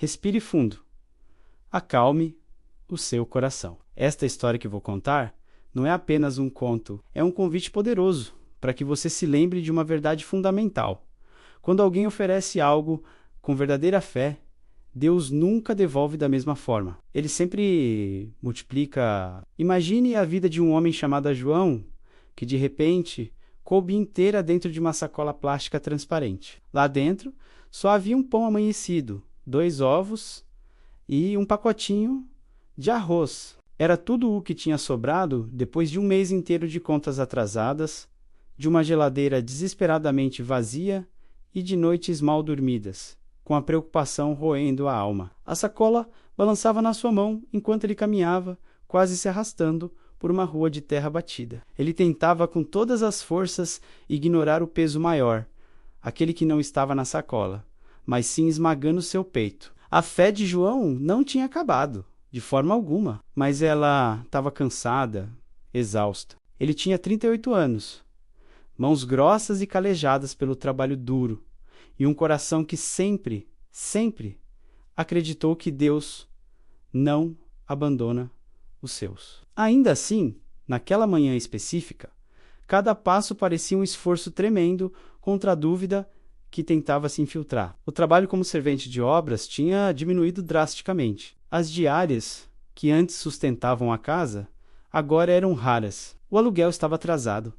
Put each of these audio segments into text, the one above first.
respire fundo. Acalme o seu coração. Esta história que vou contar não é apenas um conto, é um convite poderoso para que você se lembre de uma verdade fundamental. Quando alguém oferece algo com verdadeira fé, Deus nunca devolve da mesma forma. Ele sempre multiplica. Imagine a vida de um homem chamado João, que de repente coube inteira dentro de uma sacola plástica transparente. Lá dentro só havia um pão amanhecido, 2 ovos e um pacotinho de arroz. Era tudo o que tinha sobrado depois de um mês inteiro de contas atrasadas, de uma geladeira desesperadamente vazia e de noites mal dormidas, com a preocupação roendo a alma. A sacola balançava na sua mão enquanto ele caminhava, quase se arrastando, por uma rua de terra batida. Ele tentava com todas as forças ignorar o peso maior, aquele que não estava na sacola, mas sim esmagando seu peito. A fé de João não tinha acabado, de forma alguma, mas ela estava cansada, exausta. Ele tinha 38 anos, mãos grossas e calejadas pelo trabalho duro, e um coração que sempre acreditou que Deus não abandona os seus. Ainda assim, naquela manhã específica, cada passo parecia um esforço tremendo contra a dúvida que tentava se infiltrar. O trabalho como servente de obras tinha diminuído drasticamente. As diárias, que antes sustentavam a casa, agora eram raras. O aluguel estava atrasado.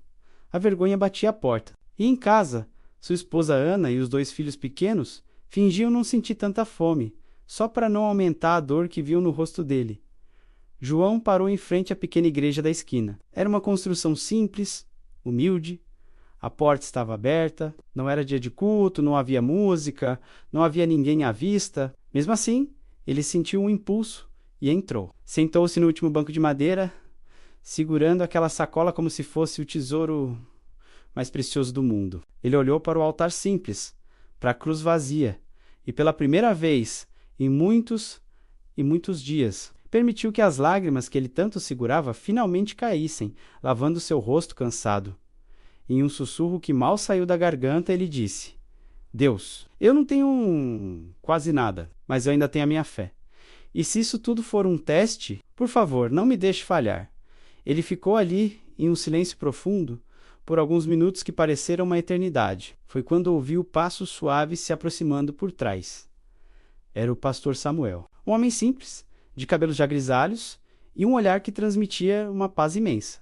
A vergonha batia à porta. E em casa, sua esposa Ana e os 2 filhos pequenos fingiam não sentir tanta fome, só para não aumentar a dor que viam no rosto dele. João parou em frente à pequena igreja da esquina. Era uma construção simples, humilde. A porta estava aberta, não era dia de culto, não havia música, não havia ninguém à vista. Mesmo assim, ele sentiu um impulso e entrou. Sentou-se no último banco de madeira, segurando aquela sacola como se fosse o tesouro mais precioso do mundo. Ele olhou para o altar simples, para a cruz vazia, e pela primeira vez em muitos dias, permitiu que as lágrimas que ele tanto segurava finalmente caíssem, lavando seu rosto cansado. Em um sussurro que mal saiu da garganta, ele disse: Deus, eu não tenho quase nada, mas eu ainda tenho a minha fé. E se isso tudo for um teste, por favor, não me deixe falhar. Ele ficou ali, em um silêncio profundo, por alguns minutos que pareceram uma eternidade. Foi quando ouviu passos suaves se aproximando por trás. Era o pastor Samuel. Um homem simples, de cabelos já grisalhos, e um olhar que transmitia uma paz imensa.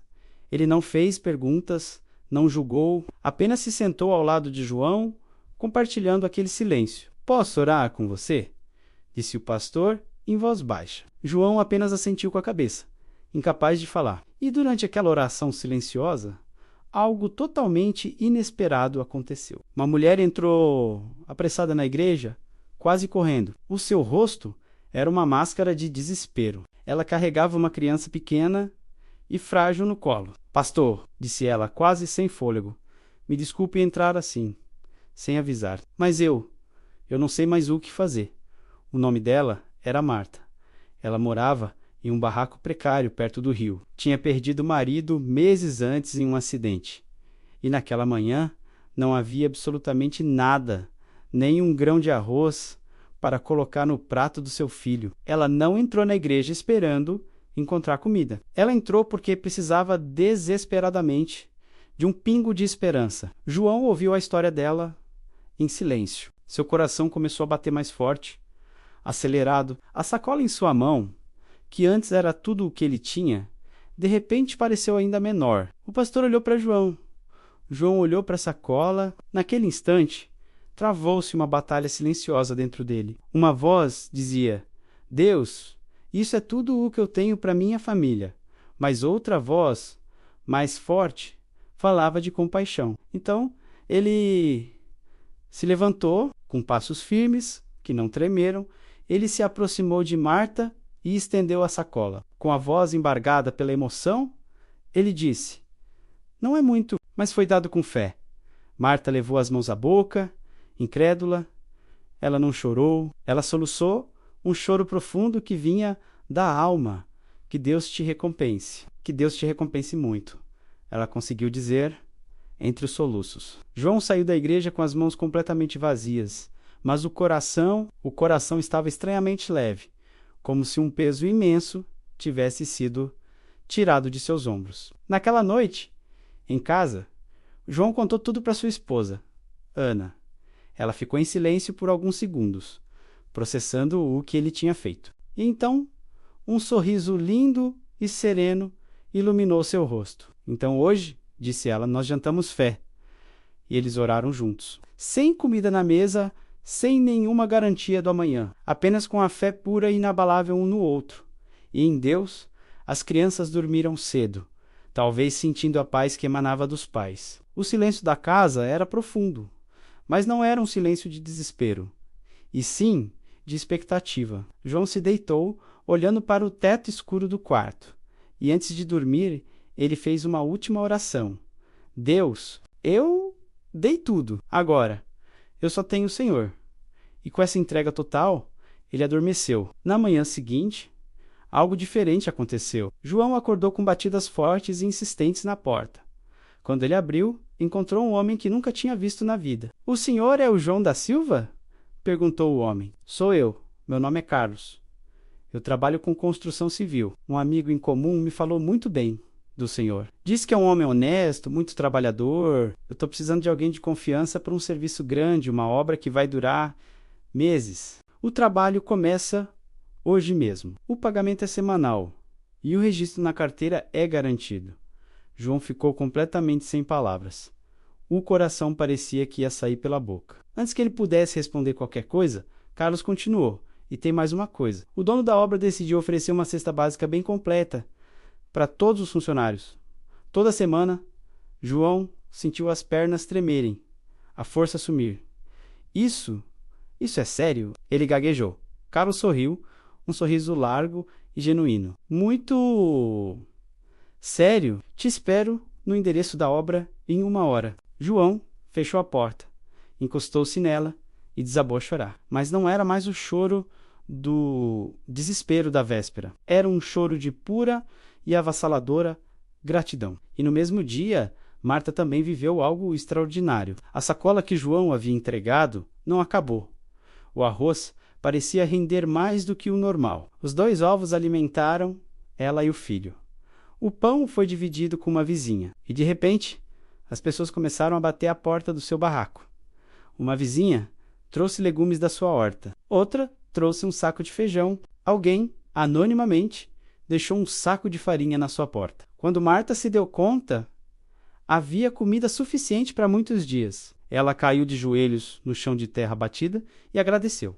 Ele não fez perguntas, não julgou, apenas se sentou ao lado de João, compartilhando aquele silêncio. Posso orar com você? Disse o pastor em voz baixa. João apenas assentiu com a cabeça, incapaz de falar. E durante aquela oração silenciosa, algo totalmente inesperado aconteceu. Uma mulher entrou apressada na igreja, quase correndo. O seu rosto era uma máscara de desespero. Ela carregava uma criança pequena e frágil no colo. Pastor, disse ela, quase sem fôlego, me desculpe entrar assim, sem avisar, mas eu não sei mais o que fazer. O nome dela era Marta. Ela morava em um barraco precário perto do rio. Tinha perdido o marido meses antes em um acidente. E naquela manhã não havia absolutamente nada, nem um grão de arroz para colocar no prato do seu filho. Ela não entrou na igreja esperando encontrar comida. Ela entrou porque precisava desesperadamente de um pingo de esperança. João ouviu a história dela em silêncio. Seu coração começou a bater mais forte, acelerado. A sacola em sua mão, que antes era tudo o que ele tinha, de repente pareceu ainda menor. O pastor olhou para João. João olhou para a sacola. Naquele instante, travou-se uma batalha silenciosa dentro dele. Uma voz dizia: Deus, isso é tudo o que eu tenho para minha família. Mas outra voz, mais forte, falava de compaixão. Então, ele se levantou, com passos firmes, que não tremeram. Ele se aproximou de Marta e estendeu a sacola. Com a voz embargada pela emoção, ele disse: Não é muito, mas foi dado com fé. Marta levou as mãos à boca, incrédula. Ela não chorou, ela soluçou um choro profundo que vinha da alma. Que Deus te recompense. Que Deus te recompense muito. Ela conseguiu dizer entre os soluços. João saiu da igreja com as mãos completamente vazias, mas o coração estava estranhamente leve, como se um peso imenso tivesse sido tirado de seus ombros. Naquela noite, em casa, João contou tudo para sua esposa, Ana. Ela ficou em silêncio por alguns segundos, processando o que ele tinha feito. E então, um sorriso lindo e sereno iluminou seu rosto. Então hoje, disse ela, nós jantamos fé. E eles oraram juntos. Sem comida na mesa, sem nenhuma garantia do amanhã, apenas com a fé pura e inabalável um no outro. E em Deus, as crianças dormiram cedo, talvez sentindo a paz que emanava dos pais. O silêncio da casa era profundo, mas não era um silêncio de desespero, e sim de expectativa. João se deitou, olhando para o teto escuro do quarto, e antes de dormir, ele fez uma última oração. Deus, eu dei tudo. Agora, eu só tenho o Senhor. E com essa entrega total, ele adormeceu. Na manhã seguinte, algo diferente aconteceu. João acordou com batidas fortes e insistentes na porta. Quando ele abriu, encontrou um homem que nunca tinha visto na vida. — O senhor é o João da Silva? Perguntou o homem. — Sou eu. Meu nome é Carlos. Eu trabalho com construção civil. Um amigo em comum me falou muito bem do senhor. Diz que é um homem honesto, muito trabalhador. Eu estou precisando de alguém de confiança para um serviço grande, uma obra que vai durar meses. O trabalho começa hoje mesmo. O pagamento é semanal e o registro na carteira é garantido. João ficou completamente sem palavras. O coração parecia que ia sair pela boca. Antes que ele pudesse responder qualquer coisa, Carlos continuou. E tem mais uma coisa. O dono da obra decidiu oferecer uma cesta básica bem completa para todos os funcionários. Toda semana, João sentiu as pernas tremerem, a força sumir. Isso é sério? Ele gaguejou. Carlos sorriu, um sorriso largo e genuíno. Muito sério? Te espero no endereço da obra em 1 hora. João fechou a porta, encostou-se nela e desabou a chorar. Mas não era mais o choro do desespero da véspera. Era um choro de pura e avassaladora gratidão. E no mesmo dia, Marta também viveu algo extraordinário. A sacola que João havia entregado não acabou. O arroz parecia render mais do que o normal. Os 2 ovos alimentaram ela e o filho. O pão foi dividido com uma vizinha. E de repente, as pessoas começaram a bater à porta do seu barraco. Uma vizinha trouxe legumes da sua horta. Outra trouxe um saco de feijão. Alguém, anonimamente, deixou um saco de farinha na sua porta. Quando Marta se deu conta, havia comida suficiente para muitos dias. Ela caiu de joelhos no chão de terra batida e agradeceu.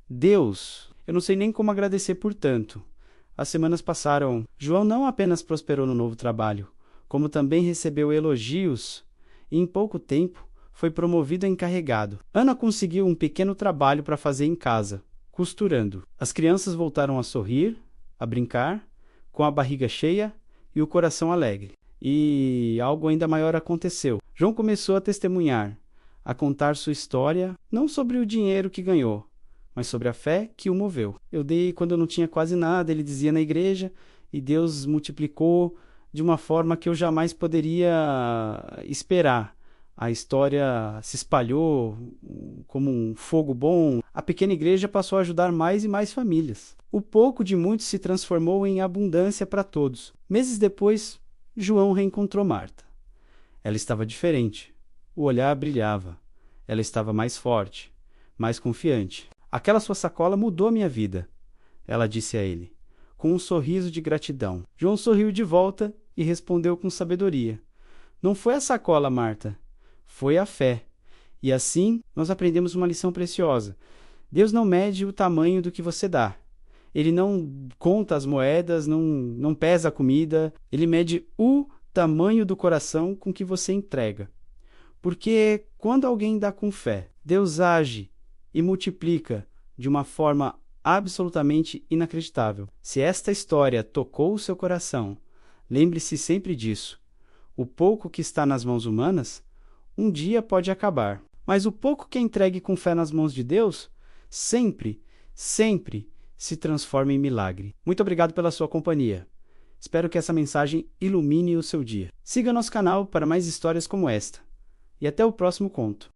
Deus, eu não sei nem como agradecer por tanto. As semanas passaram. João não apenas prosperou no novo trabalho, como também recebeu elogios e em pouco tempo foi promovido a encarregado. Ana conseguiu um pequeno trabalho para fazer em casa, costurando. As crianças voltaram a sorrir, a brincar, com a barriga cheia e o coração alegre. E algo ainda maior aconteceu. João começou a testemunhar, a contar sua história, não sobre o dinheiro que ganhou, mas sobre a fé que o moveu. Eu dei quando eu não tinha quase nada, ele dizia na igreja, e Deus multiplicou de uma forma que eu jamais poderia esperar. A história se espalhou como um fogo bom. A pequena igreja passou a ajudar mais e mais famílias. O pouco de muitos se transformou em abundância para todos. Meses depois, João reencontrou Marta. Ela estava diferente. O olhar brilhava. Ela estava mais forte, mais confiante. Aquela sua sacola mudou minha vida, ela disse a ele, com um sorriso de gratidão. João sorriu de volta e respondeu com sabedoria. Não foi a sacola, Marta. Foi a fé. E assim, nós aprendemos uma lição preciosa. Deus não mede o tamanho do que você dá. Ele não conta as moedas, não pesa a comida. Ele mede o tamanho do coração com que você entrega. Porque quando alguém dá com fé, Deus age e multiplica de uma forma absolutamente inacreditável. Se esta história tocou o seu coração, lembre-se sempre disso. O pouco que está nas mãos humanas, um dia pode acabar. Mas o pouco que é entregue com fé nas mãos de Deus, sempre, sempre se transforma em milagre. Muito obrigado pela sua companhia. Espero que essa mensagem ilumine o seu dia. Siga nosso canal para mais histórias como esta. E até o próximo conto.